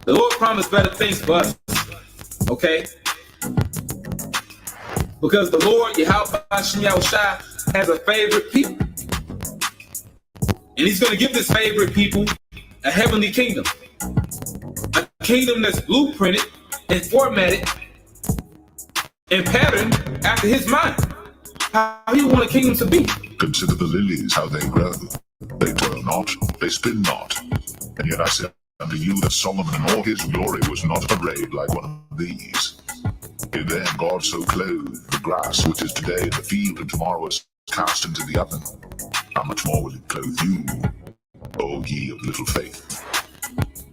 The Lord promised better things for us, okay? Because the Lord, Yahweh Shai, has a favorite people. And he's going to give this favorite people a heavenly kingdom. A kingdom that's blueprinted and formatted and patterned after his mind. How he want a kingdom to be. Consider the lilies, how they grow. They toil not, they spin not. And yet I say unto you that Solomon in all his glory was not arrayed like one of these. If then God so clothed the grass which is today in the field and tomorrow is cast into the oven, how much more will he clothe you, O ye of little faith?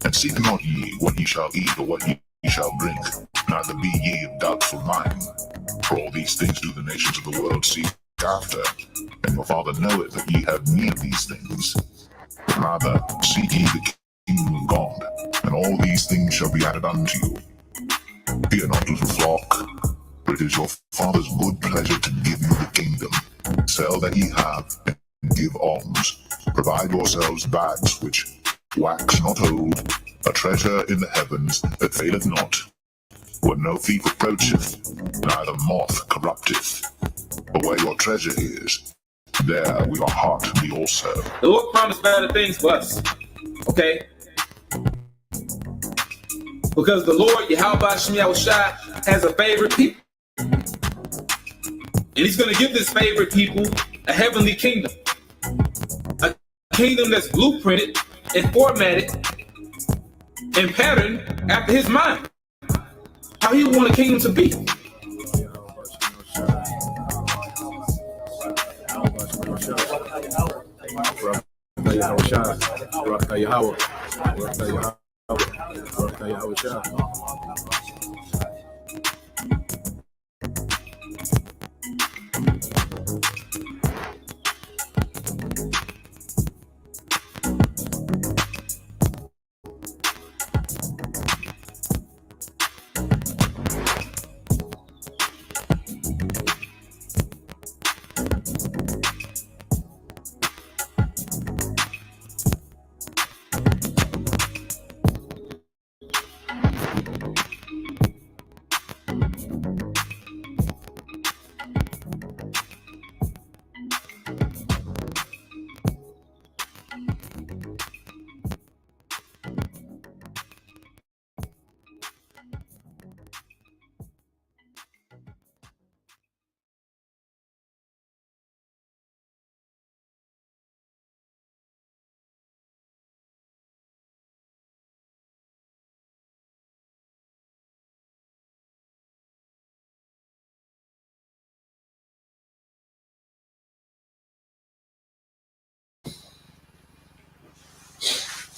And seek not ye what ye shall eat or what ye shall drink, neither be ye of doubtful mind. For all these things do the nations of the world seek after, and your Father knoweth that ye have need of these things. Rather seek ye the kingdom of God, and all these things shall be added unto you. Fear not, little flock, for it is your Father's good pleasure to give you the kingdom. Sell that ye have, and give alms. Provide yourselves bags which wax not old, a treasure in the heavens that faileth not, where no thief approacheth, neither moth corrupteth. But where your treasure is, there will your heart be also. The Lord promised better things for us, okay? Because the Lord, Yahweh Shai, has a favorite people. And he's going to give this favorite people a heavenly kingdom. A kingdom that's blueprinted and formatted and patterned after his mind. How he want a kingdom to be.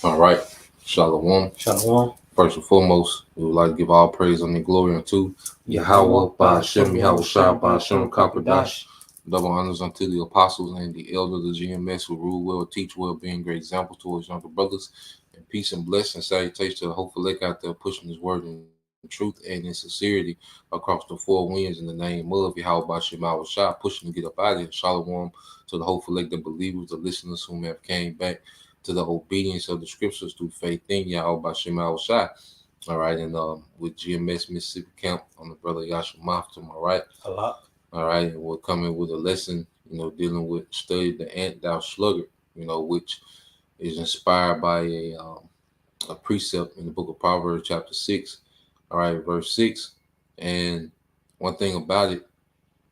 All right. Shalom. Shalom. First and foremost, we would like to give all praise and glory unto Yahweh, Ba'ashem, Yahweh Shai, Ba'ashem, Kakadash. Double honors unto the apostles and the elders of the GMS who rule well, teach well, being great example towards younger brothers. And peace and blessing, salutation to the hopeful lake out there pushing his word in truth and in sincerity across the four winds in the name of Yahweh, Ba'ashem, Yahweh Shai, pushing to get up out of here. Shalom to the hopeful lake, the believers, the listeners who have came back to the obedience of the scriptures through faith in Yahweh B'Shem Yahweh Shai. All right, and with GMS Mississippi Camp on the brother Yashua Maf to my right. A lot. All right, and we're coming with a lesson, dealing with study the ant thou sluggard, which is inspired by a precept in the book of Proverbs chapter 6, all right, verse 6. And one thing about it,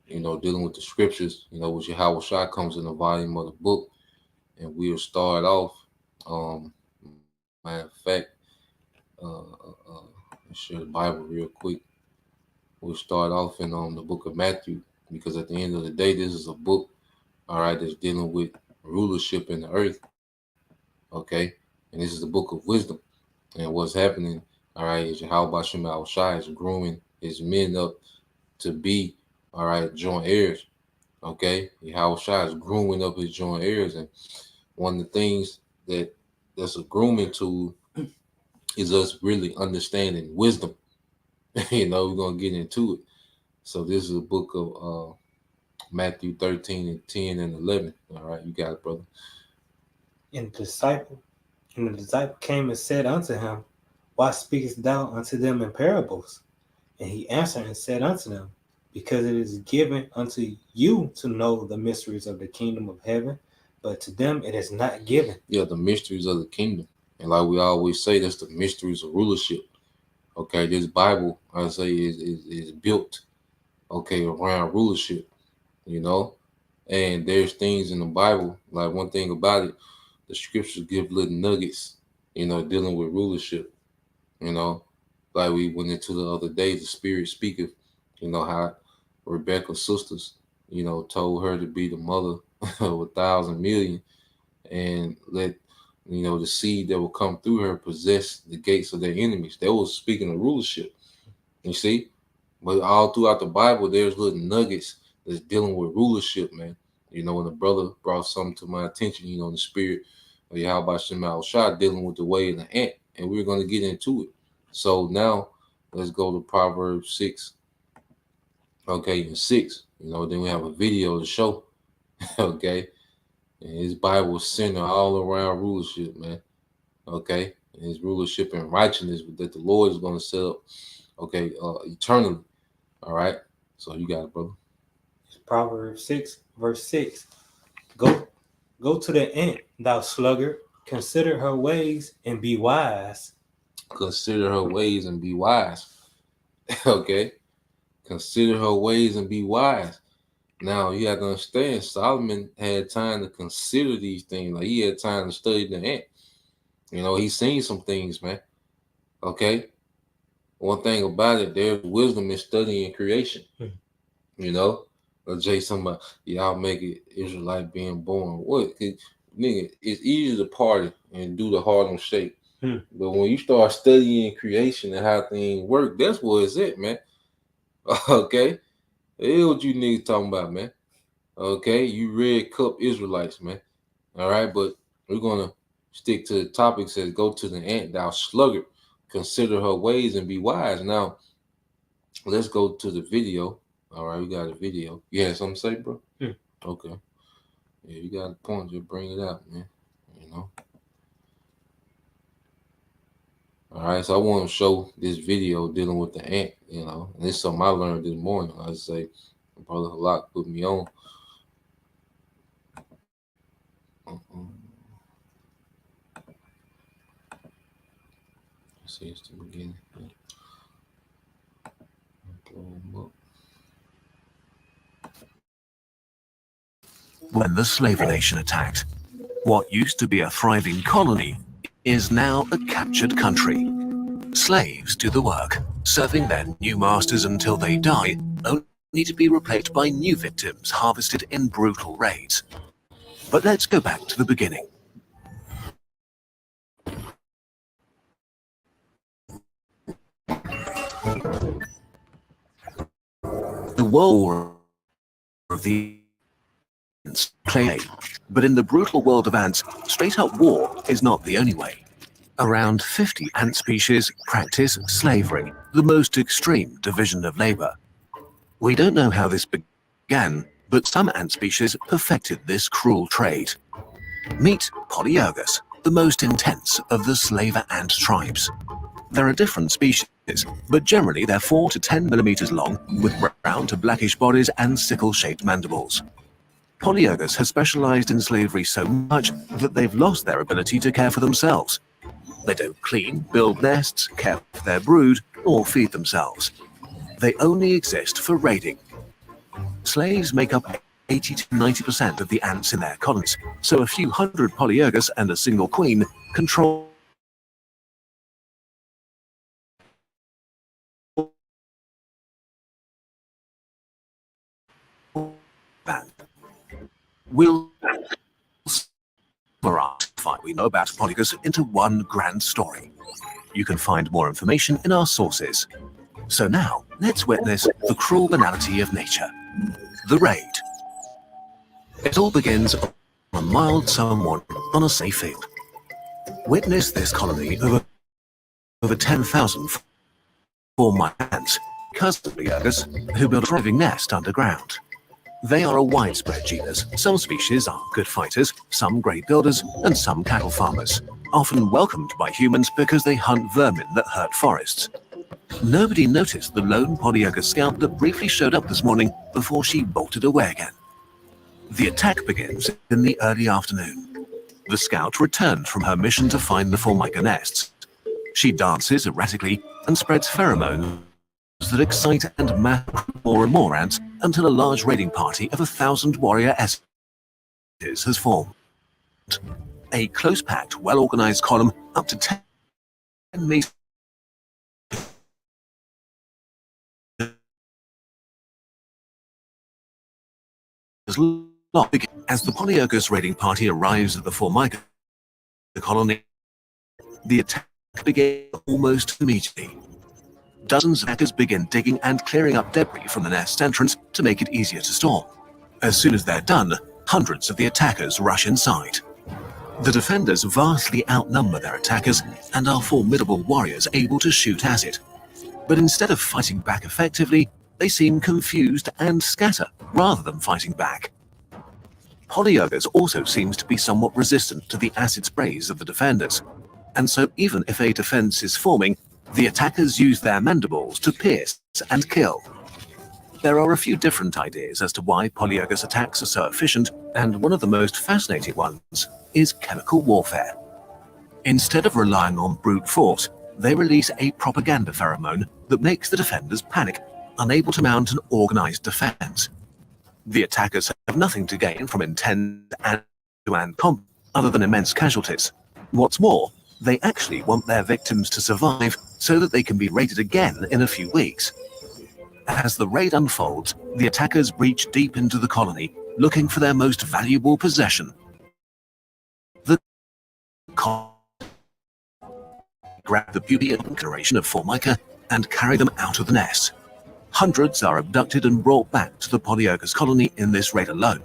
dealing with the scriptures, which Yahweh Shai comes in the volume of the book, and we'll start off. Matter of fact, let's share the Bible real quick. We'll start off in the book of Matthew, because at the end of the day, this is a book, all right, that's dealing with rulership in the earth, okay? And this is the book of wisdom. And what's happening, all right, is Yahweh B'Shem Yahweh Shai is grooming his men up to be, all right, joint heirs, okay? Yahweh Shai is grooming up his joint heirs. And one of the things that that's a grooming tool is us really understanding wisdom. We're gonna get into it. So this is a book of Matthew 13 and 10 and 11. All right, you got it, brother. And the disciple came and said unto him, Why speakest thou unto them in parables? And he answered and said unto them, Because it is given unto you to know the mysteries of the kingdom of heaven, but to them it is not given. Yeah, the mysteries of the kingdom. And like we always say, that's the mysteries of rulership. Okay, this Bible, I say, is built, around rulership, And there's things in the Bible, like one thing about it, the scriptures give little nuggets, dealing with rulership, Like we went into the other day, the Spirit speaketh, how Rebecca's sisters, told her to be the mother of 1,000 million and let, the seed that will come through her possess the gates of their enemies. They was speaking of rulership, you see? But all throughout the Bible, there's little nuggets that's dealing with rulership, man. When the brother brought something to my attention, the Spirit of Yahweh Shema Shah dealing with the way of the ant, and we're going to get into it. So now let's go to Proverbs 6. Okay, and 6. Then we have a video to show. Okay. And his Bible is centered all around rulership, man. Okay. And his rulership and righteousness that the Lord is going to set up, eternally. All right. So you got it, brother. Proverbs 6, verse 6. Go to the ant, thou sluggard, consider her ways and be wise. Consider her ways and be wise. Okay. Consider her ways and be wise. Now you have to understand, Solomon had time to consider these things. Like he had time to study the ant. He's seen some things, man. Okay. One thing about it, there's wisdom in studying creation. Jay, somebody, y'all make it Israelite being born. What? Nigga, it's easy to party and do the Harlem Shake. But when you start studying creation and how things work, that's what it's at, man. Okay. Hey, what you niggas talking about, man? Okay, you red cup Israelites, man. All right, but we're gonna stick to the topic. Says, go to the ant, thou sluggard, consider her ways and be wise. Now, let's go to the video. All right, we got a video. You had something to say, bro? Okay. Yeah, you got a point. Just bring it out, man. All right, so I want to show this video dealing with the ant, and it's something I learned this morning. I say, Brother Halak put me on. Let's see, it's the beginning. When the slave nation attacked, what used to be a thriving colony is now a captured country. Slaves do the work, serving their new masters until they die, only to be replaced by new victims harvested in brutal raids. But let's go back to the beginning. The war of the ants clay, but in the brutal world of ants, straight-up war is not the only way. Around 50 ant species practice slavery, the most extreme division of labor. We don't know how this began, but some ant species perfected this cruel trade. Meet Polyergus, the most intense of the slaver ant tribes. There are different species, but generally they're 4 to 10 millimeters long, with brown to blackish bodies and sickle-shaped mandibles. Polyergus has specialized in slavery so much that they've lost their ability to care for themselves. They don't clean, build nests, care for their brood, or feed themselves. They only exist for raiding. Slaves make up 80 to 90% of the ants in their colonies, so a few hundred Polyergus and a single queen control that. We'll summarize what we know about Polyergus into one grand story. You can find more information in our sources. So now, let's witness the cruel banality of nature. The raid. It all begins on a mild summer morning on a safe field. Witness this colony of over 10,000 4-mile ants, cousin Sluggers, who build a thriving nest underground. They are a widespread genus. Some species are good fighters, some great builders, and some cattle farmers, often welcomed by humans because they hunt vermin that hurt forests. Nobody noticed the lone Polyergus scout that briefly showed up this morning before she bolted away again. The attack begins in the early afternoon. The scout returned from her mission to find the Formica nests. She dances erratically and spreads pheromones that excite and mass more and more ants until a large raiding party of 1,000 warrior escorts has formed. A close-packed, well-organized column up to 10 meters long. As the Polyergus raiding party arrives at the Formica colony, the attack began almost immediately. Dozens of hackers begin digging and clearing up debris from the nest entrance to make it easier to storm. As soon as they're done, hundreds of the attackers rush inside. The defenders vastly outnumber their attackers and are formidable warriors able to shoot at it. But instead of fighting back effectively, they seem confused and scatter rather than fighting back. Polyergus also seems to be somewhat resistant to the acid sprays of the defenders, and so even if a defense is forming, the attackers use their mandibles to pierce and kill. There are a few different ideas as to why Polyergus attacks are so efficient, and one of the most fascinating ones is chemical warfare. Instead of relying on brute force, they release a propaganda pheromone that makes the defenders panic, unable to mount an organized defense. The attackers have nothing to gain from intense hand-to-hand combat other than immense casualties. What's more, they actually want their victims to survive so that they can be raided again in a few weeks. As the raid unfolds, the attackers breach deep into the colony, looking for their most valuable possession. The grab the beauty and coloration of Formica and carry them out of the nest. Hundreds are abducted and brought back to the Polyergus colony in this raid alone.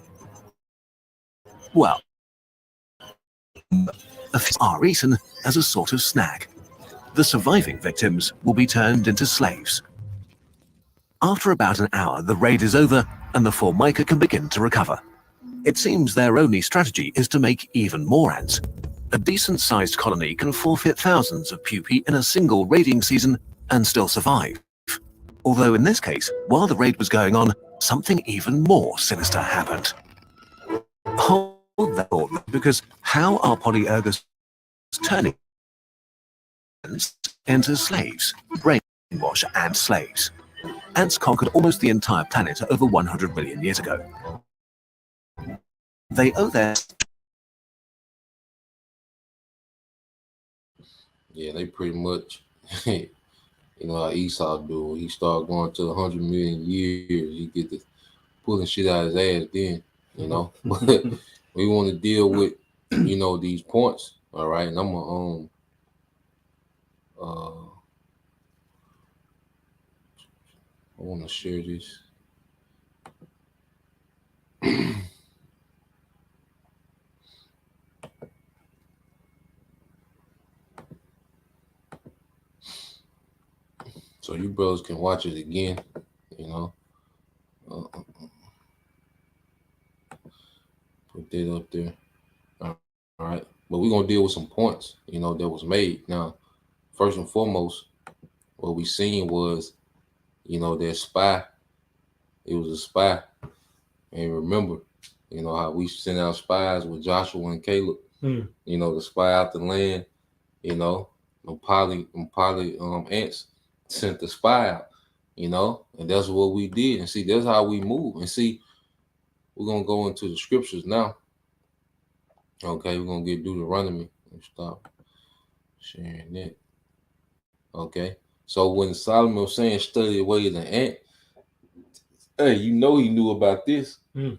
Well, a few are eaten as a sort of snack. The surviving victims will be turned into slaves. After about an hour, the raid is over and the Formica can begin to recover. It seems their only strategy is to make even more ants. A decent-sized colony can forfeit thousands of pupae in a single raiding season and still survive. Although in this case, while the raid was going on, something even more sinister happened. Hold that thought, because how are Polyergus turning ants into slaves, brainwash and slaves? Ants conquered almost the entire planet over 100 million years ago. They owe their... Yeah, they pretty much, you know how Esau do. When he start going to 100 million years, he get the pulling shit out of his ass then, you know. But we want to deal with, you know, these points, all right? And I'm gonna I want to share this. So you brothers can watch it again, you know. Put that up there. All right. But we're going to deal with some points, you know, that was made. Now, first and foremost, what we seen was, you know, that spy. It was a spy. And remember, you know, how we sent out spies with Joshua and Caleb, you know, to spy out the land, you know, poly ants sent the spy out, you know, and that's what we did. And see, that's how we move. And see, we're going to go into the scriptures now. Okay, we're going to get Deuteronomy. Let's stop sharing that. Okay, so when Solomon was saying study the way of the ant, hey, you know he knew about this. He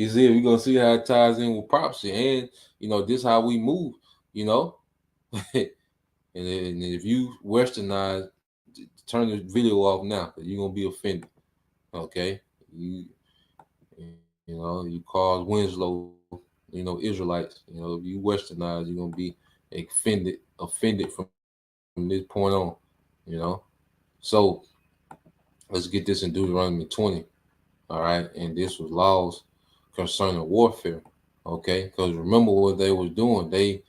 said we're going to see how it ties in with prophecy. And, you know, this how we move, you know. And if you westernize, turn the video off now because you're going to be offended. Okay, you know, you cause Winslow, Israelites. If you Westernize, you're gonna be offended from this point on. So let's get this in Deuteronomy 20. All right, and this was laws concerning warfare. Okay, because remember what they was doing. They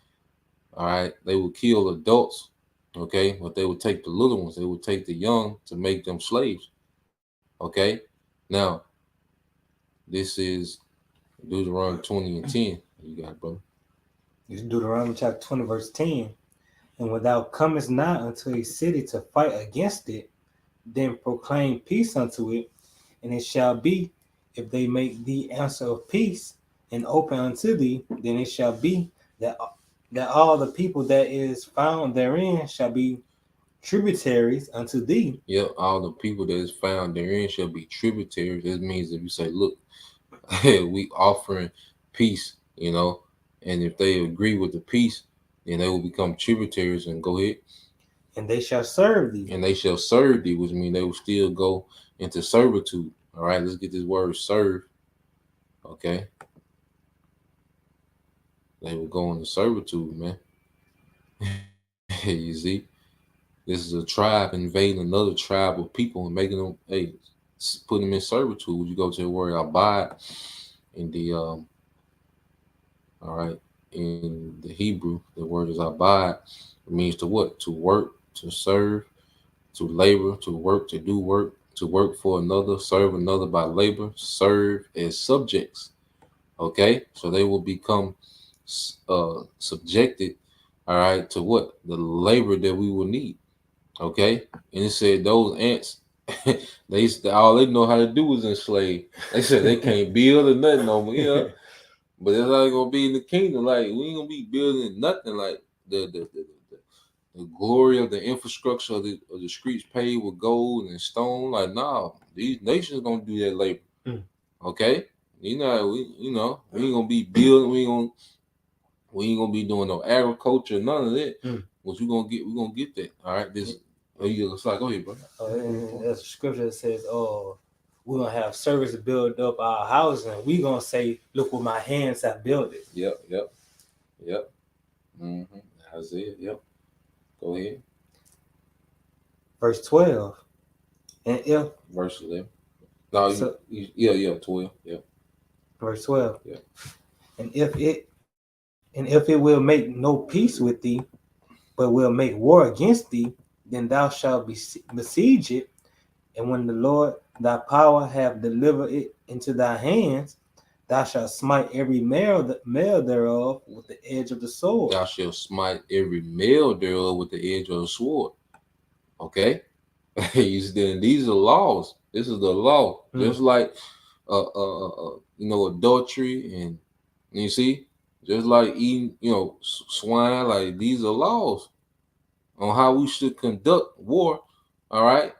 would kill adults. Okay, but they would take the little ones. They would take the young to make them slaves. Okay, now this is Deuteronomy 20 and 10. You got it, brother. It's Deuteronomy chapter 20, verse 10. And when thou comest not unto a city to fight against it, then proclaim peace unto it. And it shall be, if they make thee answer of peace and open unto thee, then it shall be that all the people that is found therein shall be tributaries unto thee. Yep, all the people that is found therein shall be tributaries. That means if you say, look, we offering peace, and if they agree with the peace, then they will become tributaries. And go ahead. And they shall serve thee. And they shall serve thee, which means they will still go into servitude. All right, let's get this word serve. Okay. They will go into servitude, man. You see? This is a tribe invading another tribe of people and making them, put them in servitude. You go to the word abide in the in the Hebrew, the word is abide. It means to what? To work, to serve, to labor, to work, to do work, to work for another, serve another by labor, serve as subjects. Okay, so they will become subjected, to what? The labor that we will need. Okay, and it said those ants, all they know how to do is enslave. They said they can't build or nothing no more. But that's how it's gonna be in the kingdom. Like, we ain't gonna be building nothing. Like the glory of the infrastructure of the streets paved with gold and stone. Like, nah, these nations gonna do that labor. Okay, we ain't gonna be building. We ain't gonna be doing no agriculture, none of that. What you gonna get? We gonna get that. All right, this. Go ahead, bro. There's a scripture that says, we're gonna have service to build up our house, and we gonna say, look what my hands have built it. Yep. Isaiah. Yep. Go ahead. Verse 12. And if verse 11. No, 12. Yep. Verse 12. Yep. And if it will make no peace with thee, but will make war against thee, then thou shalt besiege it. And when the Lord thy power have delivered it into thy hands, thou shalt smite every male thereof with the edge of the sword. Thou shalt smite every male thereof with the edge of the sword. Okay? These are laws. This is the law. Just like adultery, and you see, just like eating, swine, like these are laws on how we should conduct war. All right.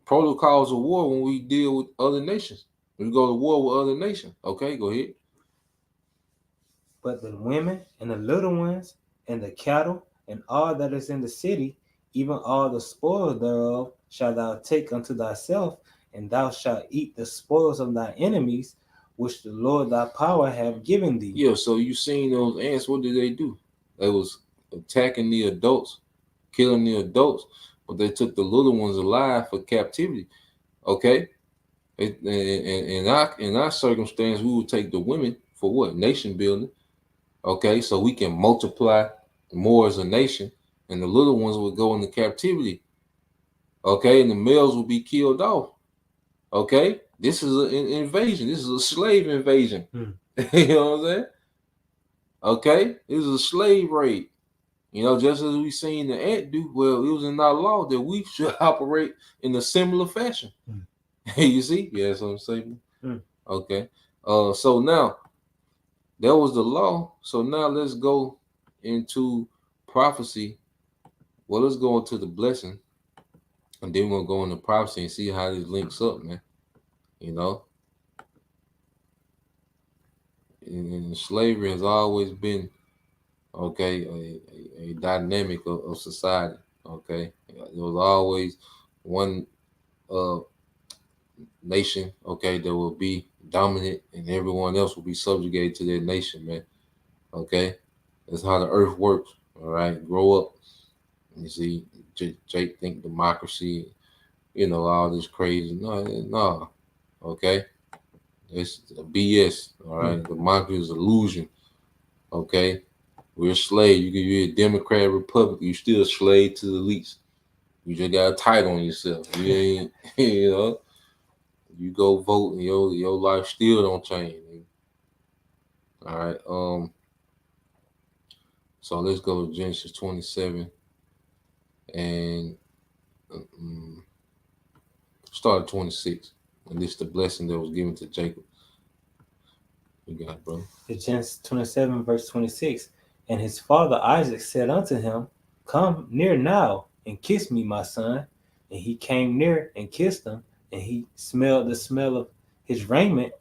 Protocols of war when we deal with other nations. When we go to war with other nations. Okay, go ahead. But the women and the little ones and the cattle and all that is in the city, even all the spoils thereof, shalt thou take unto thyself, and thou shalt eat the spoils of thy enemies, which the Lord thy power have given thee. Yeah, so you seen those ants, what did they do? They was attacking the adults, killing the adults, but they took the little ones alive for captivity. Okay? In our circumstance, we would take the women for what? Nation building. Okay, so we can multiply more as a nation, and the little ones would go into captivity. Okay, and the males will be killed off. Okay, this is an invasion. This is a slave invasion. You know what I'm saying? Okay, this is a slave raid. Just as we seen the ant do. Well, it was in our law that we should operate in a similar fashion. You see? Yeah, that's what I'm saying. Okay. So now that was the law. So now let's go into prophecy. Well, let's go into the blessing. And then we'll go into prophecy and see how this links up, man. And slavery has always been, a dynamic of society. Okay. There was always one nation, that will be dominant, and everyone else will be subjugated to their nation, man. Okay, that's how the earth works. All right, grow up. You see, Jake think democracy, all this crazy. No, no. Okay, it's BS. All right, democracy is illusion. Okay, we're a slave. You can be a Democrat, Republican, you still a slave to the elites. You just got a title on yourself. You ain't, you go vote and your life still don't change. All right. So let's go to Genesis 27 and um, start at 26. And this is the blessing that was given to Jacob. You got it, bro. It's Genesis 27, verse 26. And his father Isaac said unto him, Come near now and kiss me, my son. And he came near and kissed him, and he smelled the smell of his raiment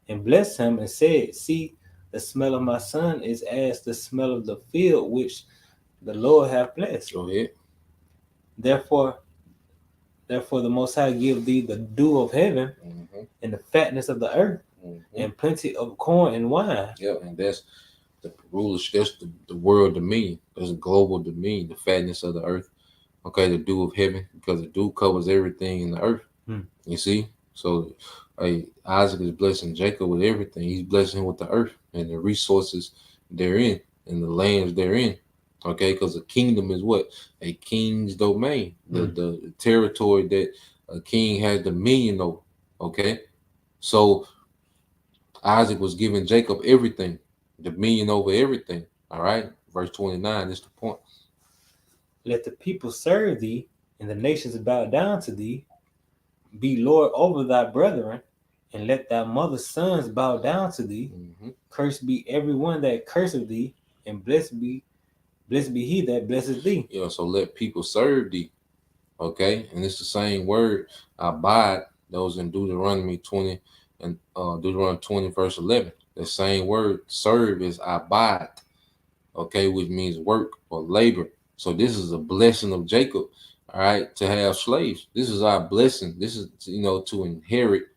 and blessed him and said, See, the smell of my son is as the smell of the field which the Lord hath blessed. Go ahead. Therefore the Most High give thee the dew of heaven and the fatness of the earth and plenty of corn and wine. Yeah, and that's the rulers, that's the world dominion. That's global dominion, the fatness of the earth. Okay, the dew of heaven, because the dew covers everything in the earth. You see? So Isaac is blessing Jacob with everything. He's blessing him with the earth and the resources therein and the lands therein. Okay, because the kingdom is what? A king's domain. The territory that a king has dominion over. Okay. So Isaac was giving Jacob everything, dominion over everything. All right. Verse 29 is the point. Let the people serve thee, and the nations bow down to thee. Be Lord over thy brethren, and let thy mother's sons bow down to thee. Cursed be every one that curseth thee, and blessed be he that blesseth thee. Yeah, so let people serve thee. Okay, and it's the same word, abide, that was in Deuteronomy 20 and Deuteronomy 20 verse 11. The same word, serve, is abide. Okay, which means work or labor. So this is a blessing of Jacob, all right, to have slaves. This is our blessing. This is, to inherit,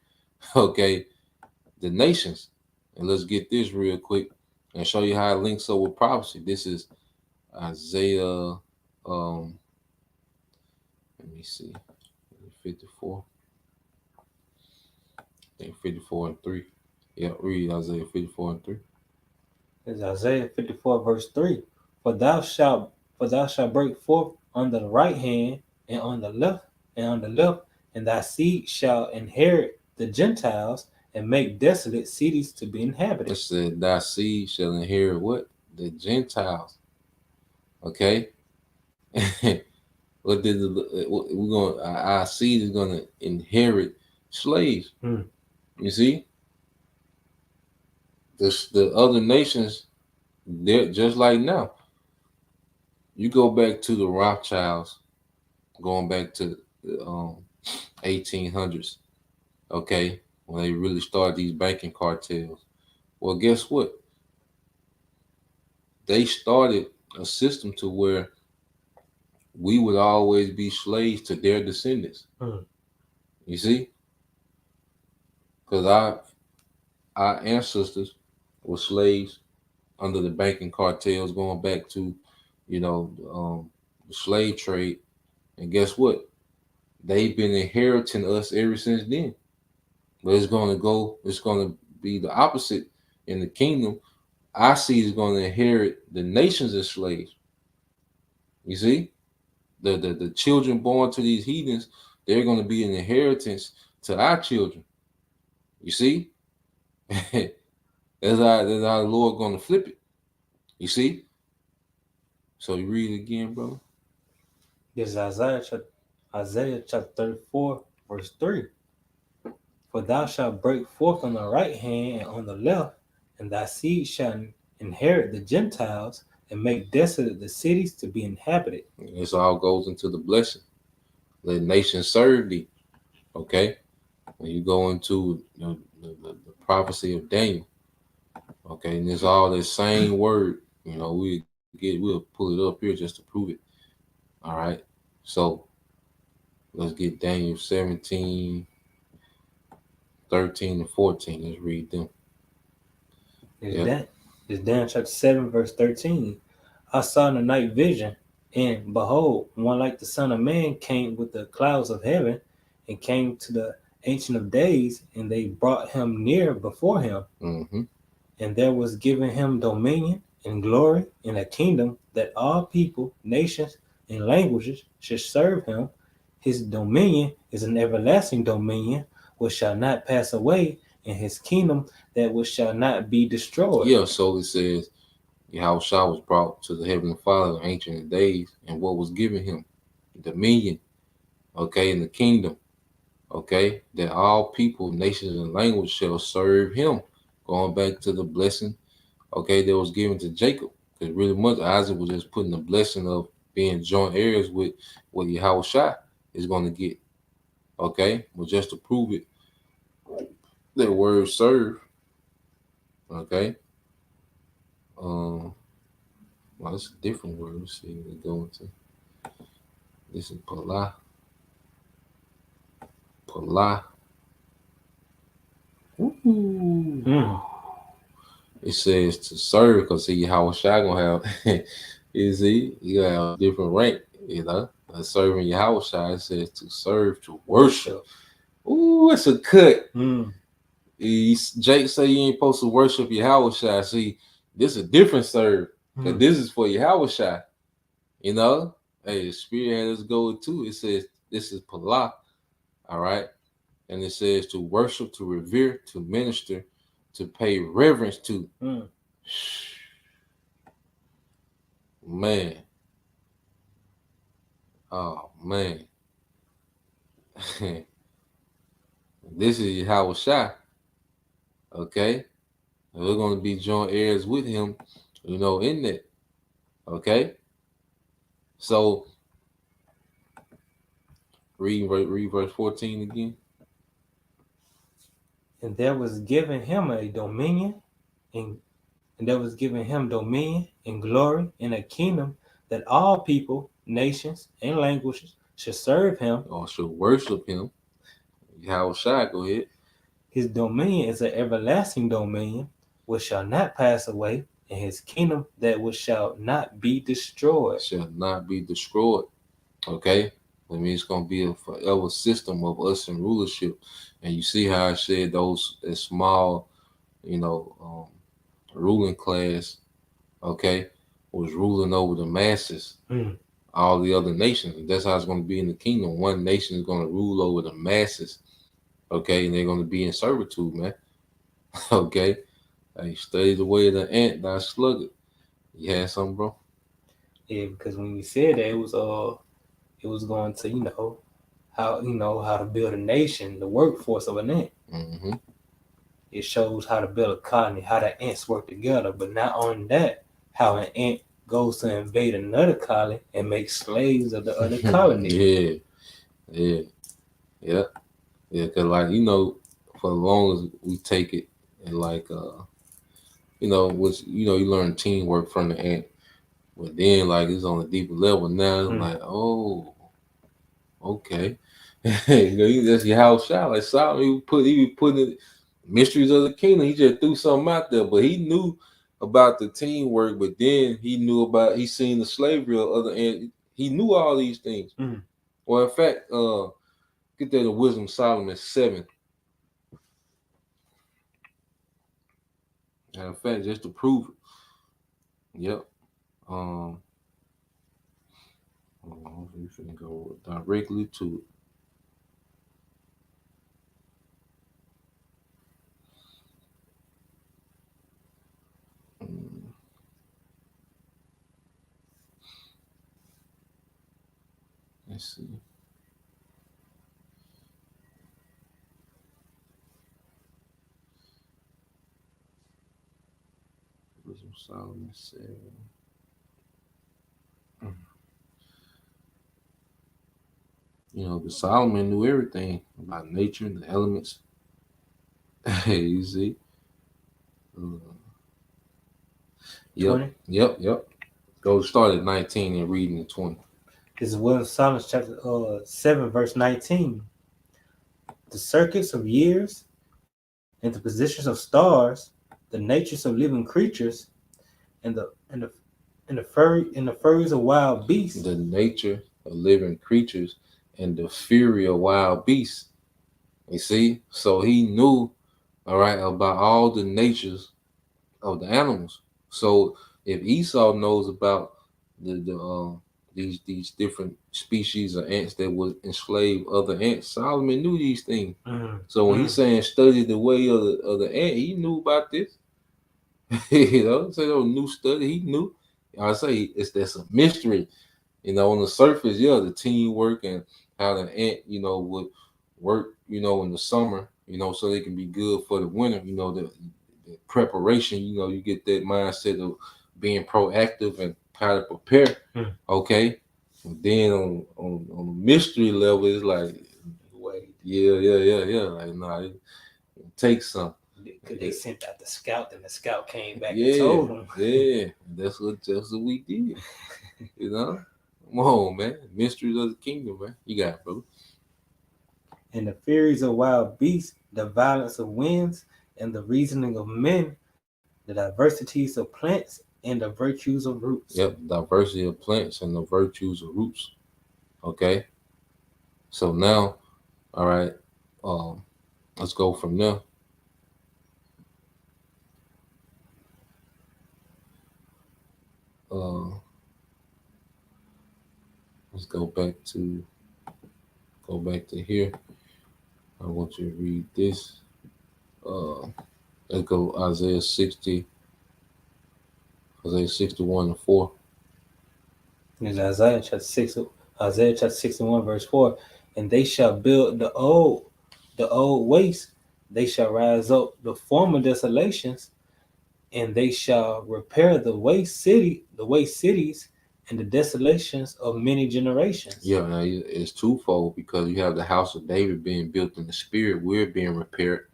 okay, the nations. And let's get this real quick and show you how it links up with prophecy. This is Isaiah, let me see, 54. I think 54 and 3. Yeah, read Isaiah 54 and 3. It's Isaiah 54, verse 3. For thou shalt break forth on the right hand and on the left, and thy seed shall inherit the Gentiles and make desolate cities to be inhabited. It said, thy seed shall inherit what? The Gentiles. Okay. What did our seed is gonna inherit slaves. You see? The other nations, they're just like now. You go back to the Rothschilds, going back to the 1800s, okay, when they really started these banking cartels. Well, guess what? They started a system to where we would always be slaves to their descendants. You see? Because our ancestors were slaves under the banking cartels going back to, the slave trade. And guess what? They've been inheriting us ever since then. But it's going to be the opposite in the kingdom. Our seed is going to inherit the nations as slaves. You see? The children born to these heathens, they're going to be an inheritance to our children. You see? That's how the Lord going to flip it. You see? So you read it again, brother. This is Isaiah chapter 34, verse 3. For thou shalt break forth on the right hand and on the left, and thy seed shall inherit the Gentiles and make desolate the cities to be inhabited. This all goes into the blessing. Let nations serve thee. Okay? When you go into the prophecy of Daniel, okay, and it's all the same word. We'll pull it up here just to prove it. All right. So let's get Daniel 17, 13, and 14. Let's read them. This It's Daniel chapter 7, verse 13. I saw in the night vision, and behold, one like the Son of Man came with the clouds of heaven, and came to the Ancient of Days, and they brought him near before him. Mm-hmm. And there was given him dominion and glory and a kingdom that all people, nations, and languages should serve him. His dominion is an everlasting dominion which shall not pass away, and his kingdom that which shall not be destroyed. Yeah, so it says Yahushua was brought to the Heavenly Father in ancient of days, and what was given him? Dominion, okay, in the kingdom, okay, that all people, nations, and languages shall serve him. Going back to the blessing, okay, that was given to Jacob. Because really much Isaac was just putting the blessing of being joint heirs with what Yahushua is going to get. Okay, but just to prove it, that word serve, okay. Well, it's a different word. Let's see, we go into this is Pala. Mm. It says to serve, because see how Shai gonna have you see, you gotta have a different rank, you know. Serving Yahushua, it says to serve, to worship. Ooh, it's a cut. Mm. Jake say you ain't supposed to worship Yahushua. See, this is a different serve. Because this is for Yahushua. You know? Hey, the Spirit had us go too. It says this is Pala. All right. And it says to worship, to revere, to minister, to pay reverence to. Man. Oh, man. This is Yahushua. Okay? And we're going to be joint heirs with him, you know, in that. Okay? So, read verse 14 again. And there was given him a dominion, and there was given him dominion and glory and a kingdom that all people, nations, and languages should serve him. Or should worship him. Yahushua, go ahead. His dominion is an everlasting dominion which shall not pass away, and his kingdom that which shall not be destroyed. Shall not be destroyed. Okay? That means it's going to be a forever system of us in rulership. And you see how I said those small, you know, ruling class, okay, was ruling over the masses, all the other nations. And that's how it's going to be in the kingdom. One nation is going to rule over the masses, okay, and they're going to be in servitude, man. Okay? Hey, study the way of the ant, thy sluggard. You had something, bro? Yeah, because when you said that, it was going to, how to build a nation, the workforce of an ant. Mm-hmm. It shows how to build a colony, how the ants work together. But not only that, how an ant goes to invade another colony and make slaves of the other colony. Yeah. Because like, you know, for as long as we take it and like, you know, which, you know, you learn teamwork from the ant. But then like it's on a deeper level now. It's like, oh, okay. You know, that's your house shot. Like Solomon, he was putting mysteries of the kingdom. He just threw something out there, but he knew about the teamwork. But then he seen the slavery of other, and he knew all these things. Well, in fact, get that in Wisdom Solomon 7. And in fact, just to prove it. Yep. You can go directly to it. Let's see. Wisdom Solomon 7. You know, the Solomon knew everything about nature and the elements. You see? Yep. Go start at 19 and reading at 20. This is Wisdom Solomon chapter 7, verse 19. The circuits of years and the positions of stars, the natures of living creatures, and the furries of wild beasts. The nature of living creatures and the fury of wild beasts. You see? So he knew, all right, about all the natures of the animals. So if Esau knows about these different species of ants that would enslave other ants, Solomon knew these things. So when he's saying study the way of the ant, he knew about this. You know, so no new study, he knew. I say that's a mystery. You know, on the surface, yeah, the teamwork and how the ant, would work, in the summer, so they can be good for the winter. The preparation, you get that mindset of being proactive and how to prepare. Okay. And then on the mystery level, it's like, Wait, yeah. Like, nah, it takes some. because they sent out the scout, and the scout came back and Yeah, told them. yeah. That's what we did. Come on, man. Mysteries of the kingdom, man. You got it, bro. And the furies of wild beasts, the violence of winds, and the reasoning of men, the diversities of plants, and the virtues of roots. Yep, diversity of plants and the virtues of roots. Okay. So now, all right, let's go from there. Let's go back to here. I want you to read this. Let's go Isaiah 61:4. It's Isaiah chapter 61, verse 4. And they shall build the old waste, they shall rise up the former desolations, and they shall repair the waste cities, and the desolations of many generations. Yeah, now it's twofold because you have the house of David being built in the spirit. We're being repaired.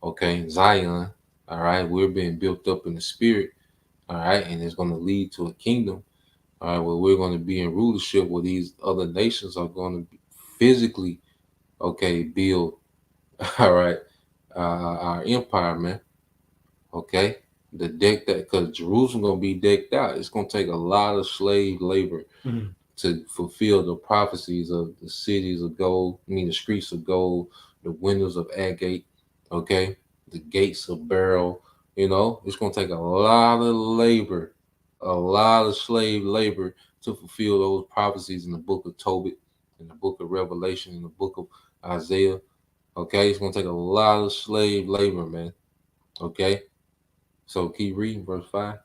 Okay, Zion. All right, we're being built up in the spirit. All right, and it's going to lead to a kingdom. All right, where we're going to be in rulership where these other nations are going to physically, build. All right, our empire, man. Okay, the deck that because Jerusalem gonna be decked out. It's gonna take a lot of slave labor to fulfill the prophecies of the cities of gold. I mean, the streets of gold, the windows of agate. Okay, the gates of beryl. It's gonna take a lot of labor, a lot of slave labor to fulfill those prophecies in the book of Tobit, in the book of Revelation, in the book of Isaiah. Okay, it's gonna take a lot of slave labor, man. Okay. So keep reading verse 5.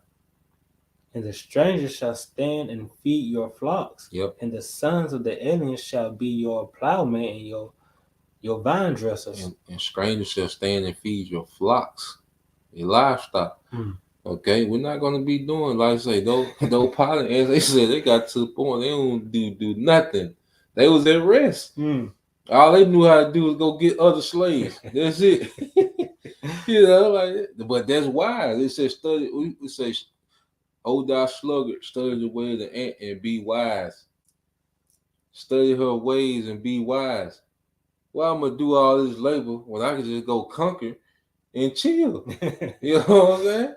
And the stranger shall stand and feed your flocks. Yep. And the sons of the aliens shall be your plowmen and your vine dressers. And strangers shall stand and feed your flocks, your livestock. Okay, we're not gonna be doing like I say, those pilot, as they said, they got to the point they don't do nothing. They was at rest. All they knew how to do was go get other slaves. That's it. But that's wise. It says study. It says, "O thou sluggard, study the way of the ant and be wise. Study her ways and be wise." Why I'm gonna do all this labor when I can just go conquer and chill? You know what I'm saying?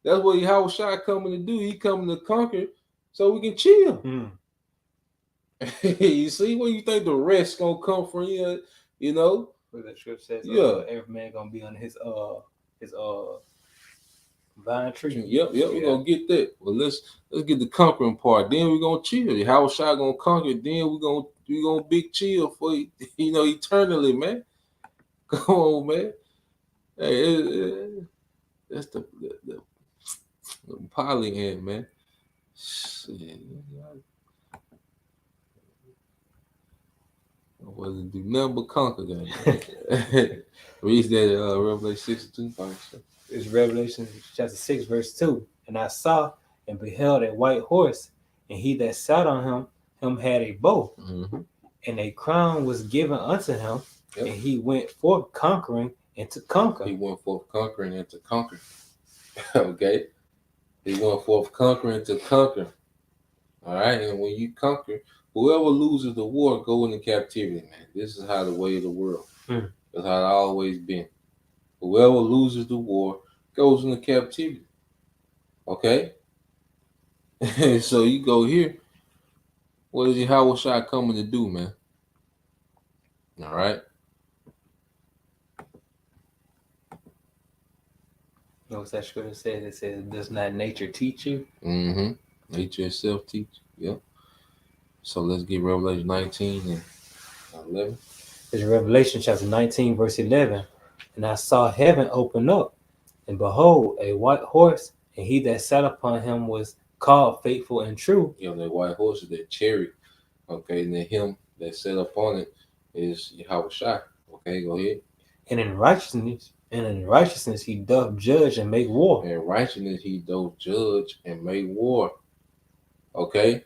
That's what Yahushua coming to do. He coming to conquer so we can chill. You see where you think the rest gonna come from? You know. Where that scripture says, yeah, every man gonna be on his vine tree. Yep, we're gonna get that. Well, let's get the conquering part. Then we're gonna chill. Yahushua gonna conquer. Then we're gonna big chill for eternally, man. Come on, man. Hey, that's the poly hand, man. Shit. I wasn't do nothing but conquer that. Read that Revelation 62. It's Revelation chapter 6, verse 2. And I saw and beheld a white horse, and he that sat on him had a bow, and a crown was given unto him, and he went forth conquering and to conquer. He went forth conquering and to conquer. Okay? He went forth conquering to conquer. All right? And when you conquer, whoever loses the war go into captivity, man. This is how the way of the world. That's how it always been. Whoever loses the war goes into captivity. Okay? So you go here. What is Yahweh coming to do, man? All right. You know what that scripture says? It says, "Does not nature teach you?" Mm-hmm. Nature itself teach. Yep. So let's get Revelation 19 and 11. It's Revelation chapter 19, verse 11. And I saw heaven open up, and behold, a white horse, and he that sat upon him was called Faithful and True. You know, that white horse is that chariot. Okay, and then him that sat upon it is Yahweh Shai. Okay, go ahead. And in righteousness he doth judge and make war. In righteousness he doth judge and make war. Okay?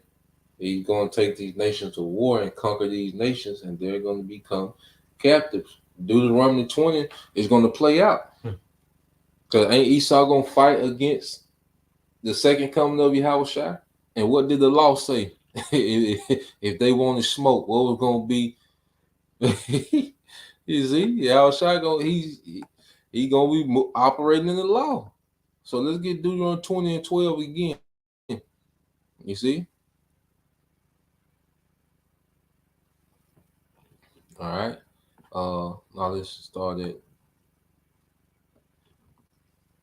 He's going to take these nations to war and conquer these nations, and they're going to become captives. Deuteronomy 20 is going to play out. Because ain't Esau going to fight against the second coming of Yahweh Shai? And what did the law say? If they wanted smoke, what was going to be? You see, Yahweh Shai he going to be operating in the law. So let's get Deuteronomy 20 and 12 again. You see? All right. Now let's start at.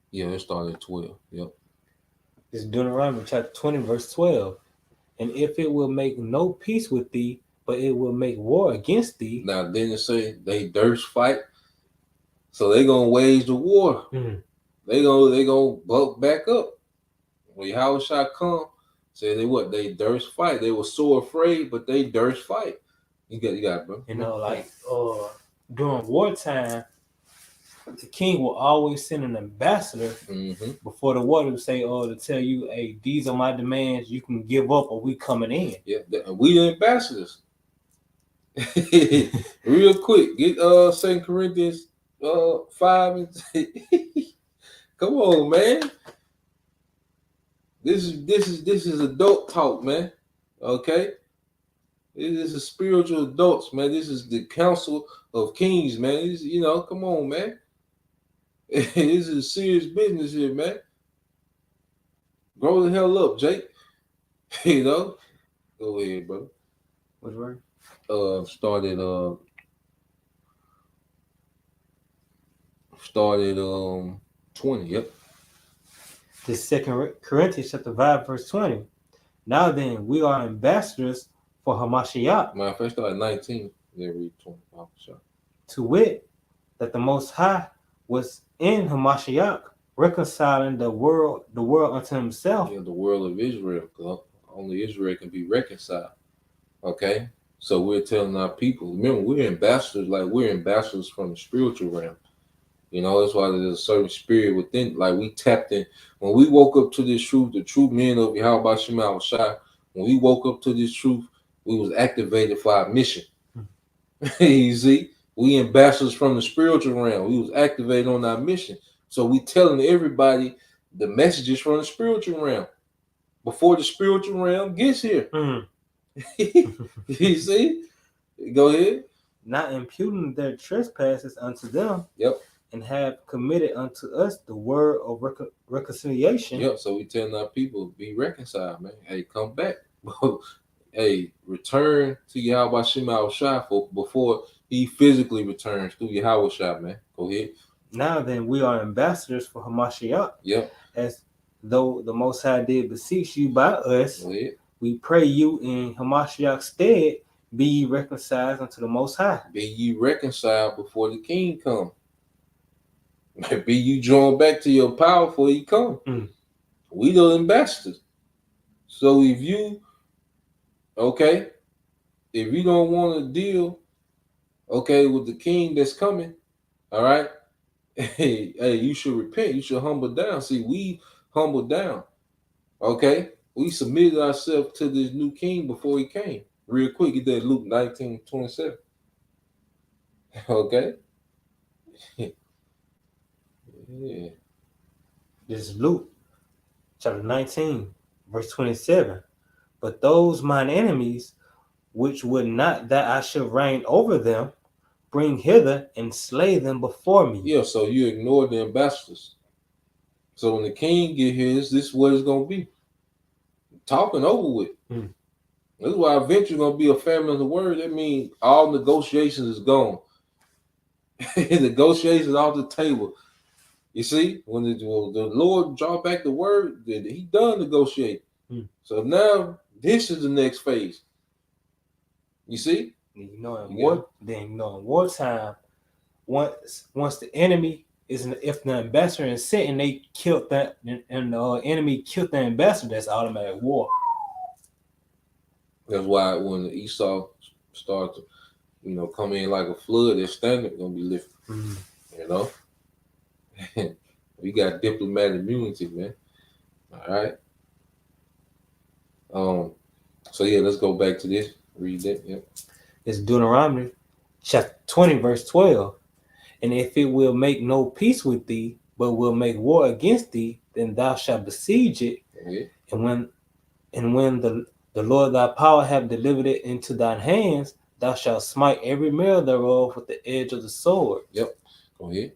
Yeah, let's start at 12. Yep. It's Deuteronomy chapter 20, verse 12. And if it will make no peace with thee, but it will make war against thee. Now then it say they durst fight, so they gonna wage the war. Mhm. They gonna buck back up. When Yahweh Shai come, say they durst fight. They were so afraid, but they durst fight. You got it, bro. You know, like during wartime, the king will always send an ambassador before the war to say, to tell you, hey, these are my demands. You can give up, or we coming in. Yeah, we the ambassadors. Real quick, get 2 Corinthians 5 and come on, man. This is adult talk, man. Okay, this is spiritual adults, man. This is the council of kings, man. This, come on, man. This is serious business here, man. Grow the hell up, Jake. Go ahead, bro. Which word? Started 20. Yep. This 2 Corinthians chapter 5, verse 20. Now then, we are ambassadors for Hamashiach. My first start at 19. Then read 25. To wit, that the Most High was in Hamashiach, reconciling the world unto himself. Yeah, the world of Israel. Because only Israel can be reconciled. Okay? So we're telling our people, remember, we're ambassadors, like we're ambassadors from the spiritual realm. That's why there's a certain spirit within, like we tapped in. When we woke up to this truth, the true men of Yahweh Shema Shai, when we woke up to this truth, we was activated for our mission. You see? We ambassadors from the spiritual realm. We was activated on our mission. So we telling everybody the messages from the spiritual realm before the spiritual realm gets here. You see? Go ahead. Not imputing their trespasses unto them. Yep. And have committed unto us the word of reconciliation. Yep. So we telling our people, be reconciled, man. Hey, come back. Hey, return to Yahweh Shema Shai before he physically returns through Yahweh Shai, man. Go ahead. Now then, we are ambassadors for Hamashiach. Yep. As though the Most High did beseech you by us. Go ahead. We pray you in Hamashiach's stead, be ye reconciled unto the Most High. Be ye reconciled before the King come. Be you joined back to your power before he come. We the ambassadors. So if you don't want to deal, with the king that's coming, all right, hey, you should repent. You should humble down. See, we humbled down. Okay, we submitted ourselves to this new king before he came. Real quick, get that Luke 19:27. Okay. Yeah. This is Luke chapter 19, verse 27. But those mine enemies, which would not that I should reign over them, bring hither and slay them before me. Yeah, so you ignore the ambassadors. So when the king get here, this is what it's going to be. talking over with. Mm. That's why eventually gonna be a family of the word. That means all negotiations is gone. Negotiations off the table. You see, when the Lord draw back the word, then he done negotiate. Mm. So now this is the next phase. You see? You know, in You wartime, once the enemy if the ambassador is sent and they killed that and the enemy killed the ambassador, that's automatic war. That's why when Esau starts to, come in like a flood, their standard gonna be lifted. Mm. You know, we got diplomatic immunity, man. All right. So yeah, let's go back to this. Read that. Yep. It's Deuteronomy chapter 20, verse 12. And if it will make no peace with thee, but will make war against thee, then thou shalt besiege it. Okay. And when the Lord thy power have delivered it into thine hands, thou shalt smite every male thereof with the edge of the sword. Yep. Go ahead.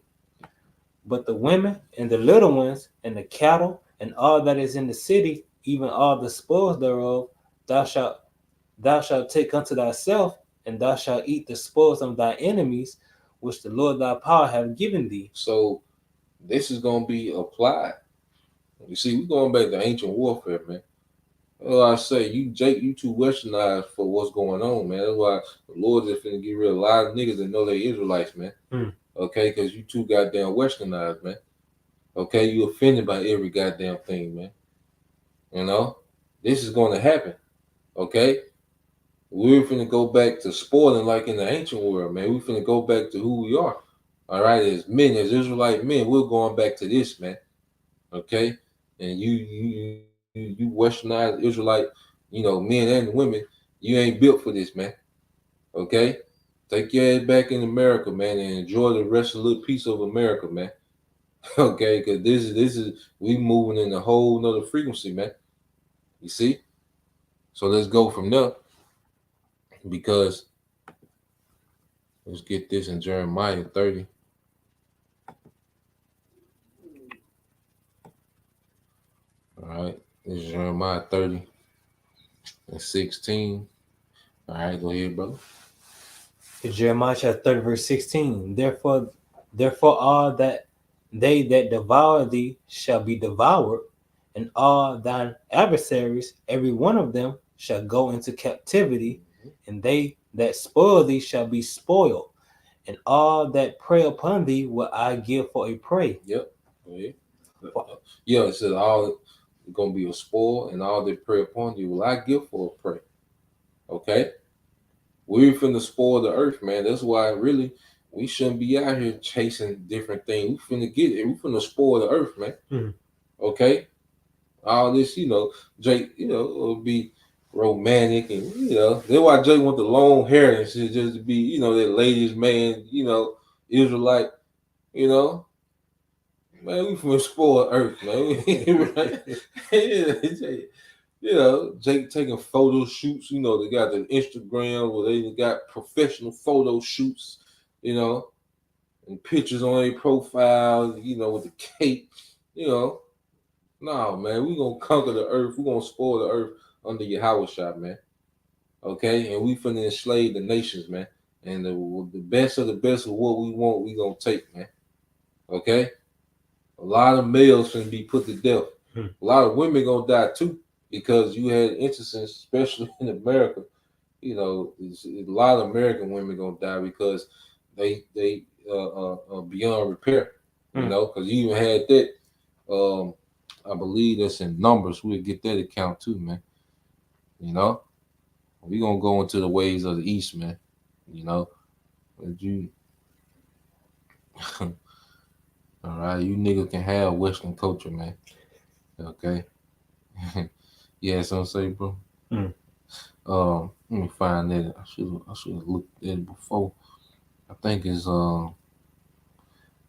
But the women and the little ones and the cattle and all that is in the city, even all the spoils thereof, thou shalt take unto thyself, and thou shalt eat the spoils of thy enemies, which the Lord thy power have given thee. So this is gonna be applied. You see, we're going back to ancient warfare, man. That's why I say you too westernized for what's going on, man. That's why the Lord is finna get rid of a lot of niggas that know they Israelites, man. Mm. Okay, because you too goddamn westernized, man. Okay, you offended by every goddamn thing, man. You know, this is going to happen. Okay, we're finna go back to spoiling like in the ancient world, man. We're finna go back to who we are. All right, as men, as Israelite men, we're going back to this, man. Okay, and you westernized Israelite, men and women, you ain't built for this, man. Okay, take your ass back in America, man, and enjoy the rest of the little piece of America, man. Okay, because this is we moving in a whole nother frequency, man. You see? So let's go from there. Because let's get this in Jeremiah 30. All right, this is Jeremiah 30 and 16. All right, go ahead, brother. In Jeremiah chapter 30, verse 16. Therefore all that they that devour thee shall be devoured, and all thine adversaries, every one of them, shall go into captivity, and they that spoil thee shall be spoiled, and all that prey upon thee will I give for a prey. Yep. Go ahead. Yeah, it says all gonna be a spoil, and all that prey upon you will I give for a prey. Okay? We're finna spoil the earth, man. That's why really we shouldn't be out here chasing different things. We finna get it. We finna spoil the earth, man. Mm-hmm. Okay? All this, Jake, will be romantic and that's why Jake want the long hair and shit just to be, that ladies man, Israelite, man, we from spoil earth, man. Right? Jake taking photo shoots, they got the Instagram where they got professional photo shoots, and pictures on their profile, with the cape, No, man, we gonna conquer the earth. We gonna spoil the earth under Yahweh shot, man. Okay, and we finna enslave the nations, man. And the best of what we want, we gonna take, man. Okay, a lot of males finna be put to death. A lot of women gonna die too because you had instances, especially in America. A lot of American women gonna die because they beyond repair. Because you even had that. I believe that's in Numbers. We'll get that account too, man. We're gonna go into the ways of the East, man. But you all right, you niggas can have Western culture, man. Okay. Yeah, so I'm saying, bro. Let me find that. I should have looked at it before. I think it's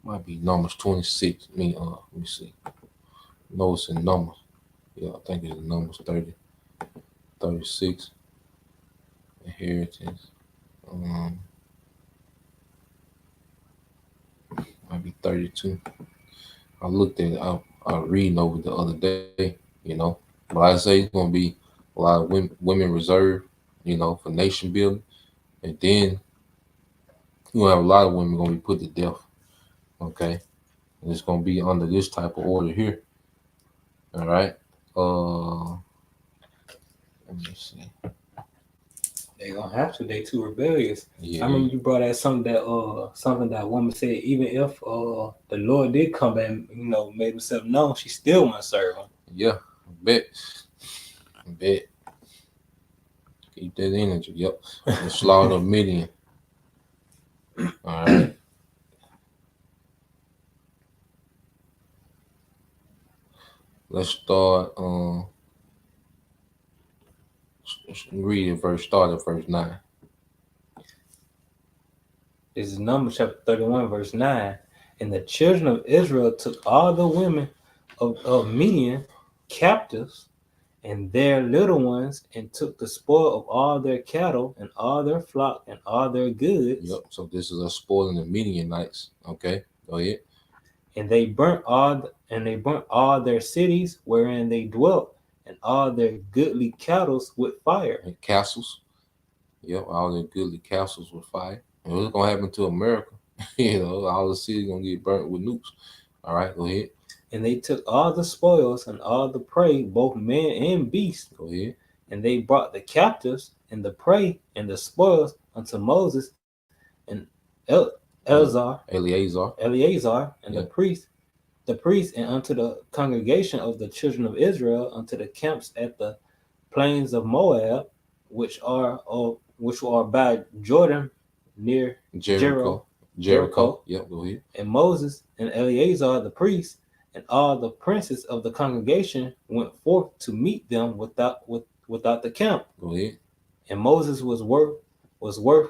might be Numbers 26. Let me see. No, it's in Numbers. Yeah, I think it's Numbers 30, 36. Inheritance. Might be 32. I looked at it. I was reading over the other day, But like I say, it's gonna be a lot of women reserved, for nation building, and then you gonna have a lot of women gonna be put to death. Okay, and it's gonna be under this type of order here. All right. Let me see. They gonna have to. They too rebellious. Yeah. I remember you brought out something that woman said. Even if the Lord did come back, and, made himself known, she still want to serve him. Yeah. Bet. Keep that energy. Yep. The slaughter of Midian. All right. Let's start. Start at verse 9. This is Numbers chapter 31, verse 9. And the children of Israel took all the women of Midian captives and their little ones, and took the spoil of all their cattle and all their flock and all their goods. Yep. So this is a spoiling the Midianites. Okay. Go ahead. And they burnt all their cities wherein they dwelt, and all their goodly cattle with fire. And castles. Yep. All their goodly castles with fire. And what's gonna happen to America? All the cities gonna get burnt with nukes. All right. Go ahead. And they took all the spoils and all the prey, both man and beast. Go ahead. And they brought the captives and the prey and the spoils unto Moses and Eleazar, and Yep. the priest, and unto the congregation of the children of Israel, unto the camps at the plains of Moab, which are by Jordan near Jericho. Yep. Go ahead. And Moses and Eleazar the priest and all the princes of the congregation went forth to meet them without the camp. Go ahead. And Moses was wroth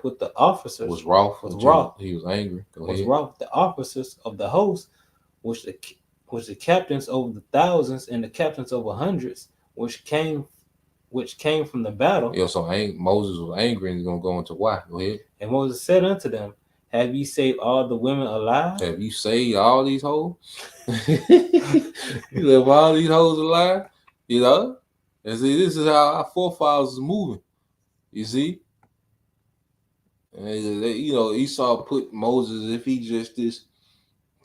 with the officers. Was wroth. He was angry. Go ahead. Was wroth with the officers of the host, which the captains over the thousands and the captains over hundreds, which came from the battle. Yeah. So Moses was angry, and he's gonna go into why. Go ahead. And Moses said unto them, have ye saved all the women alive? Have you saved all these hoes? You left all these hoes alive? And see, this is how our forefathers is moving. You see? And Esau put Moses, if he just this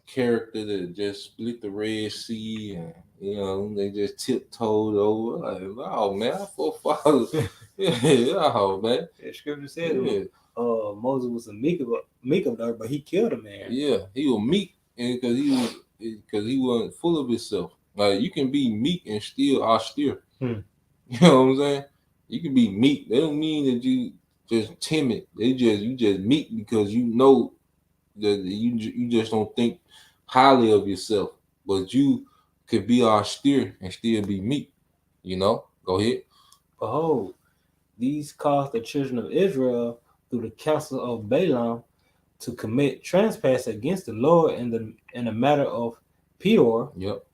character that just split the Red Sea, and they just tiptoed over. Like, oh man, our forefathers. Oh man. The scripture said Moses was a meek of her, but he killed a man. Yeah, he was meek, and because he wasn't full of himself. Like, you can be meek and still austere. You know what I'm saying? You can be meek. They don't mean that you just timid. You just meek because you know that you just don't think highly of yourself. But you could be austere and still be meek. Go ahead. Behold, these caused the children of Israel through the counsel of Balaam to commit trespass against the Lord in the matter of Peor. Yep.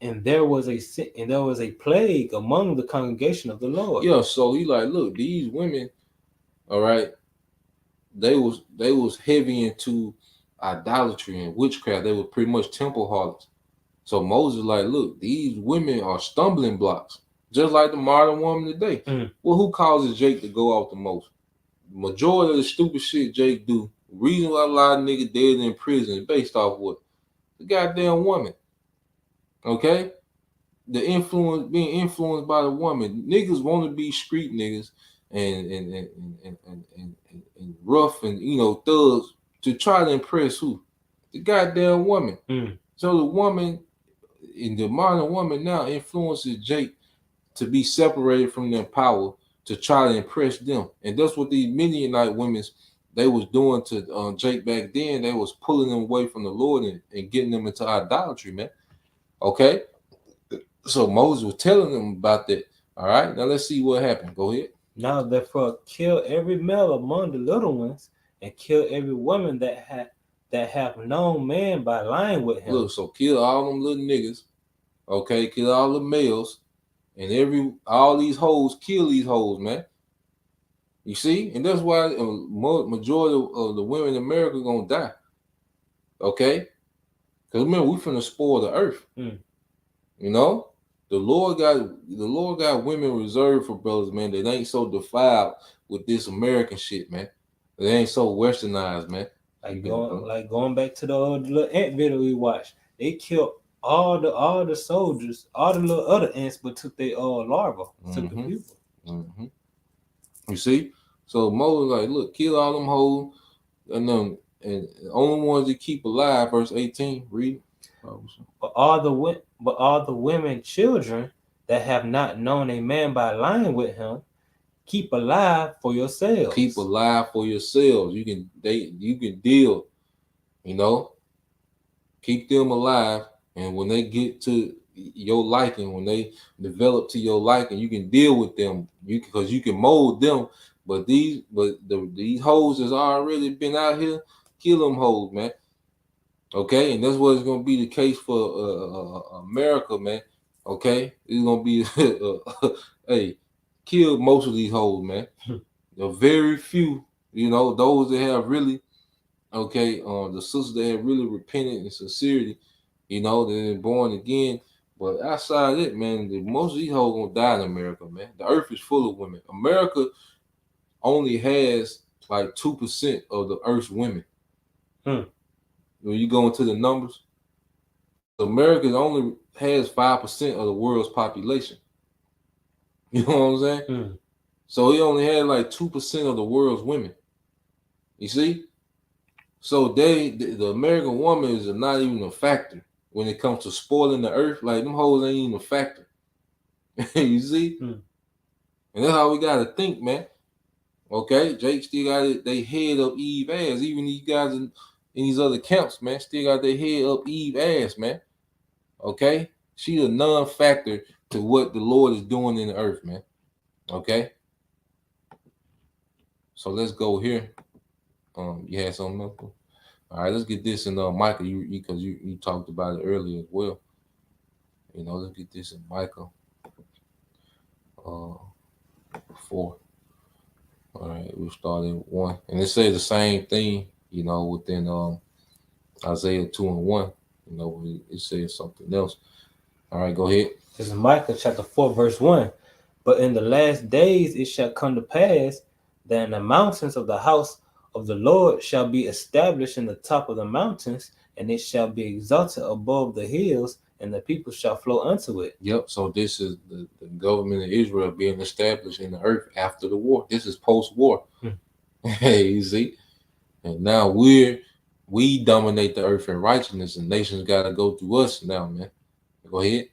And there was a plague among the congregation of the Lord. Yeah. So he like, look, these women, all right, they was heavy into idolatry and witchcraft. They were pretty much temple harlots. So Moses like, look, these women are stumbling blocks, just like the modern woman today. Well, who causes Jake to go off the most? Majority of the stupid shit Jake do, reason why a lot of niggas dead in prison is based off what? The goddamn woman. Okay? Being influenced by the woman. Niggas want to be street niggas and rough and thugs to try to impress who? The goddamn woman. So the woman, in the modern woman now, influences Jake to be separated from their power to try to impress them. And that's what these Midianite women, they was doing to Jake back then. They was pulling them away from the Lord and getting them into idolatry, man. Okay? So Moses was telling them about that. All right? Now let's see what happened. Go ahead. Now therefore kill every male among the little ones, and kill every woman that have known man by lying with him. Look, so kill all them little niggas. Okay? Kill all the males. And all these hoes, kill these hoes, man. You see? And that's why majority of the women in America gonna die. Okay? Because remember, we finna spoil the earth. The Lord got women reserved for brothers, man, that ain't so defiled with this American shit, man. They ain't so westernized, man. Like going back to the old little ant video we watched. They killed all the soldiers, all the little other ants, but took their larva, took the people. Mm-hmm. You see? So Moses like, look, kill all them hoes, and the only ones that keep alive, verse 18, read. But all the women, children that have not known a man by lying with him, keep alive for yourselves. Keep alive for yourselves. You can deal, you know. Keep them alive, and when they get to your liking, when they develop to your liking, you can deal with them. Because you can mold them. But these hoes that's already been out here, kill them hoes, man. Okay, and that's what it's gonna be the case for America, man. Okay, it's gonna be hey, kill most of these hoes, man. There are very few, you know, those that have really, okay, the sisters that have really repented in sincerity, you know, they're born again. But outside of it, man, most of these hoes gonna die in America, man. The earth is full of women. America only has like 2% of the earth's women. When you go into the numbers, America only has 5% of the world's population. You know what I'm saying? So he only had like 2% of the world's women. You see? So the American woman is not even a factor when it comes to spoiling the earth. Like them hoes ain't even a factor. You see? And that's how we gotta think, man. Okay, Jake still got it. They head up Eve ass. Even these guys in these other camps, man, still got their head up Eve ass, man. Okay, she's a non-factor to what the Lord is doing in the earth, man. Okay, so let's go here. You had something else? All right, let's get this in Micah. Because you talked about it earlier as well. You know, let's get this in Micah 4. All right, we'll start at 1, and it says the same thing. You know, within Isaiah 2 and 1. You know, it says something else. All right, go ahead. This is Micah chapter 4, verse 1. But in the last days it shall come to pass that in the mountains of the house of the Lord shall be established in the top of the mountains, and it shall be exalted above the hills, and the people shall flow unto it. Yep. So this is the government of Israel being established in the earth after the war. This is post-war. Hey, you see? And now we dominate the earth in righteousness, and nations got to go through us now, man. Go ahead.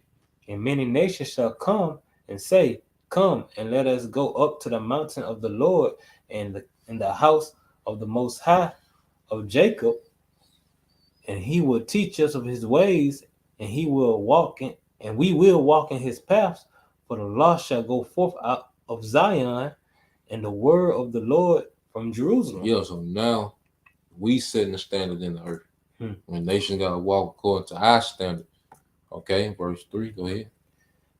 And many nations shall come and say, come and let us go up to the mountain of the Lord and in the house of the Most High of Jacob, and he will teach us of his ways, and we will walk in his paths. For the law shall go forth out of Zion, and the word of the Lord from Jerusalem. Yeah, so now we setting the standard in the earth. And nations got to walk according to our standard. Okay, verse 3, go ahead.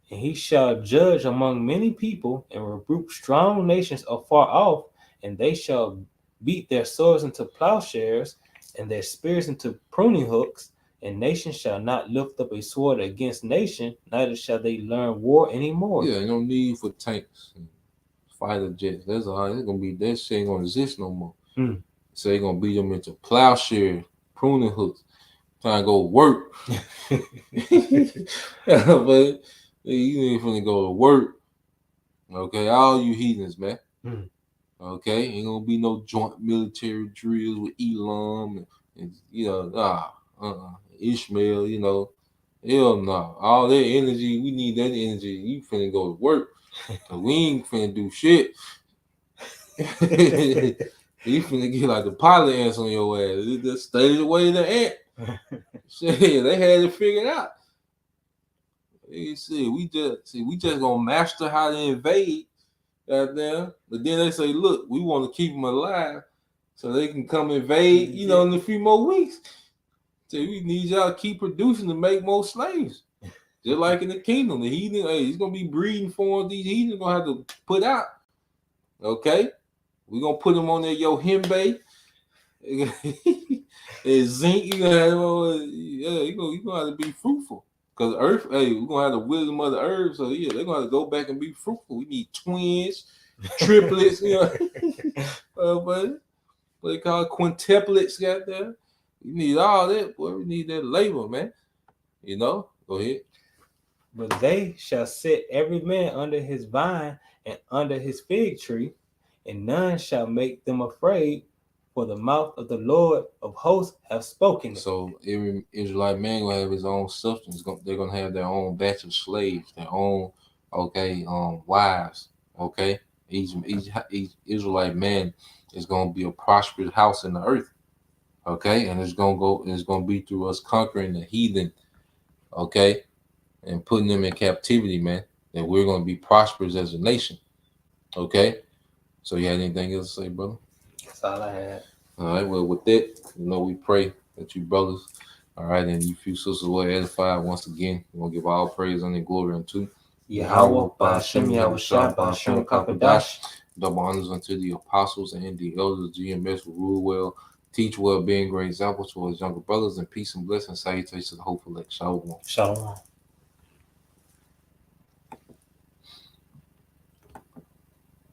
And he shall judge among many people and rebuke strong nations afar off, and they shall beat their swords into plowshares and their spears into pruning hooks, and nation shall not lift up a sword against nation, neither shall they learn war anymore. Yeah, no need for tanks and fighter jets. That's all. It's gonna be that shit ain't gonna exist no more. So they're gonna beat them into plowshares, pruning hooks, trying to go work. But you ain't finna go to work. Okay, all you heathens, man. Okay, ain't gonna be no joint military drills with Elam and you know, Ishmael, you know. Hell no. All that energy, we need that energy. You finna go to work. Cause we ain't finna do shit. You finna get like the pilot ants on your ass. It just stay away the ant. Shit, they had it figured out. You see, we just gonna master how to invade. Goddamn. But then they say, look, we want to keep them alive so they can come invade, you know, in a few more weeks. So we need y'all to keep producing to make more slaves. Just like in the kingdom, the heathen, hey, it's gonna be breeding for these heathens gonna have to put out. Okay, we're gonna put them on their Yohimbe. And zinc, you're gonna have to be fruitful. Because earth, hey, we're gonna have the wisdom of the earth. So yeah, they're gonna have to go back and be fruitful. We need twins, triplets, you know, but what they call it, quintuplets got there. You need all that, boy. We need that labor, man. You know, go ahead. But they shall set every man under his vine and under his fig tree, and none shall make them afraid, for the mouth of the Lord of hosts have spoken it. So every Israelite man gonna have his own substance. They're gonna have their own batch of slaves, their own wives. Okay, each Israelite man is gonna be a prosperous house in the earth. Okay, and it's gonna be through us conquering the heathen. Okay, and putting them in captivity, man. And we're gonna be prosperous as a nation. Okay, so you had anything else to say, brother? That's all I had. All right, well, with that, we pray that you brothers, all right, and you few sisters were edified once again. We're going to give all praise and glory unto Yahweh, Ba'ashem, Yahweh Shah, Ba'ashem, Kakadash. double honors unto the apostles and the elders, GMS will rule well, teach well, being great examples to his younger brothers, and peace and blessings, salutations to the hopeful elect. Shalom. Shalom.